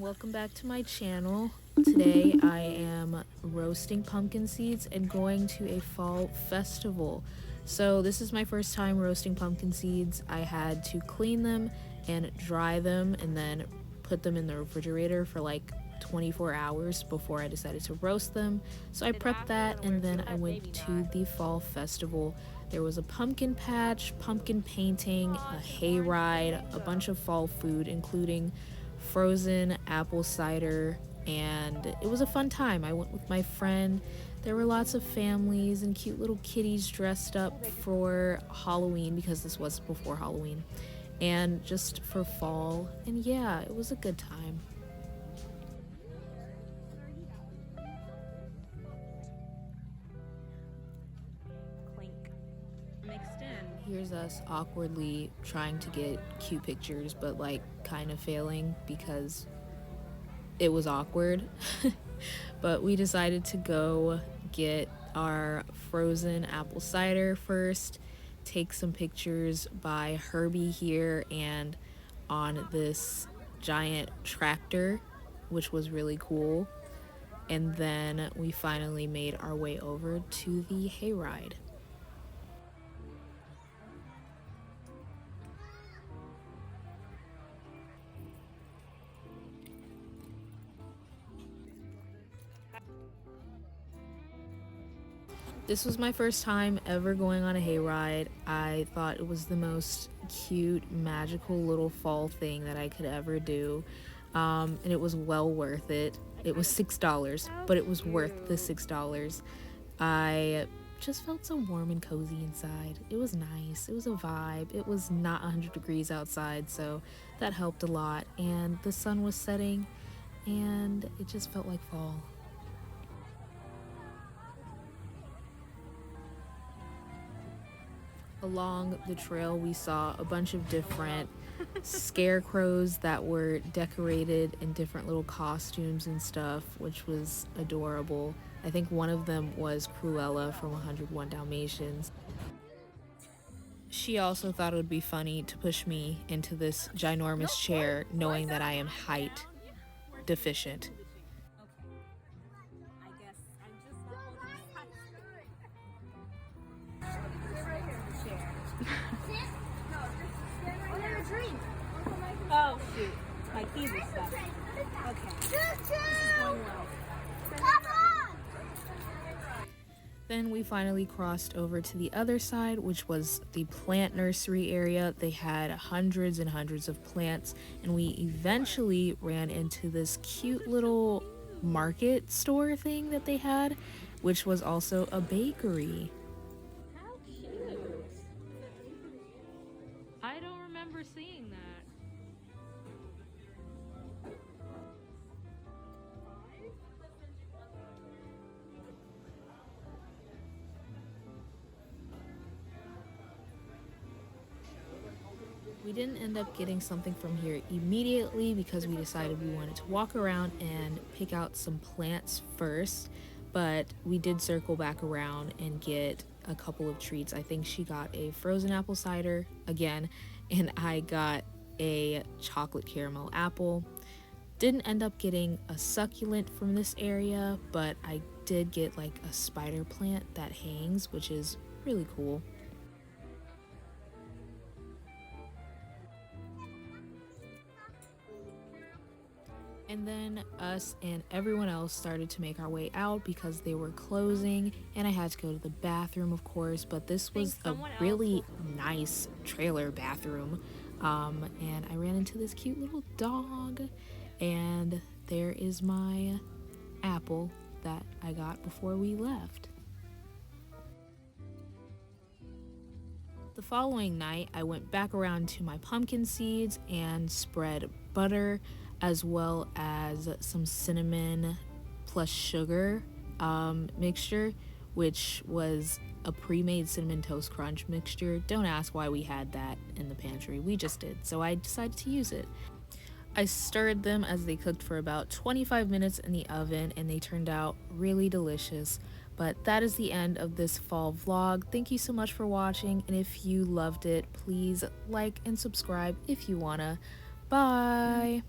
welcome back to my channel. Today I am roasting pumpkin seeds and going to a fall festival. So this is my first time roasting pumpkin seeds. I had to clean them and dry them and then put them in the refrigerator for like 24 hours before I decided to roast them. So I prepped that and then I went to the fall festival. There was a pumpkin patch, pumpkin painting, a hayride, a bunch of fall food including frozen apple cider, and it was a fun time. I went with my friend. There were lots of families and cute little kitties dressed up for Halloween because this was before Halloween and just for fall, and yeah, it was a good time. Here's us awkwardly trying to get cute pictures, but like kind of failing because it was awkward. But we decided to go get our frozen apple cider first, take some pictures by Herbie here and on this giant tractor, which was really cool. And then we finally made our way over to the hayride. This was my first time ever going on a hayride. I thought it was the most cute, magical little fall thing that I could ever do. And it was well worth it. It was $6, but it was worth the $6. I just felt so warm and cozy inside. It was nice. It was a vibe. It was not 100 degrees outside, so that helped a lot. And the sun was setting, and it just felt like fall. Along the trail we saw a bunch of different scarecrows that were decorated in different little costumes and stuff, which was adorable. I think one of them was Cruella from 101 Dalmatians. She also thought it would be funny to push me into this ginormous chair knowing that I am height deficient. Oh shoot, my keys are stuck. Okay. This is going well. Then we finally crossed over to the other side, which was the plant nursery area. They had hundreds and hundreds of plants, and we eventually ran into this cute little market store thing that they had, which was also a bakery. How cute. I don't remember seeing that. We didn't end up getting something from here immediately because we decided we wanted to walk around and pick out some plants first, but we did circle back around and get a couple of treats. I think she got a frozen apple cider again, and I got a chocolate caramel apple. Didn't end up getting a succulent from this area, but I did get like a spider plant that hangs, which is really cool. And then us and everyone else started to make our way out because they were closing, and I had to go to the bathroom, of course, but this was a really nice trailer bathroom. And I ran into this cute little dog, and there is my apple that I got before we left. The following night, I went back around to my pumpkin seeds and spread butter as well as some cinnamon plus sugar mixture, which was a pre-made cinnamon toast crunch mixture. Don't ask why we had that in the pantry. We just did, so I decided to use it. I stirred them as they cooked for about 25 minutes in the oven, and they turned out really delicious. But that is the end of this fall vlog. Thank you so much for watching, and if you loved it, please like and subscribe if you wanna. Bye!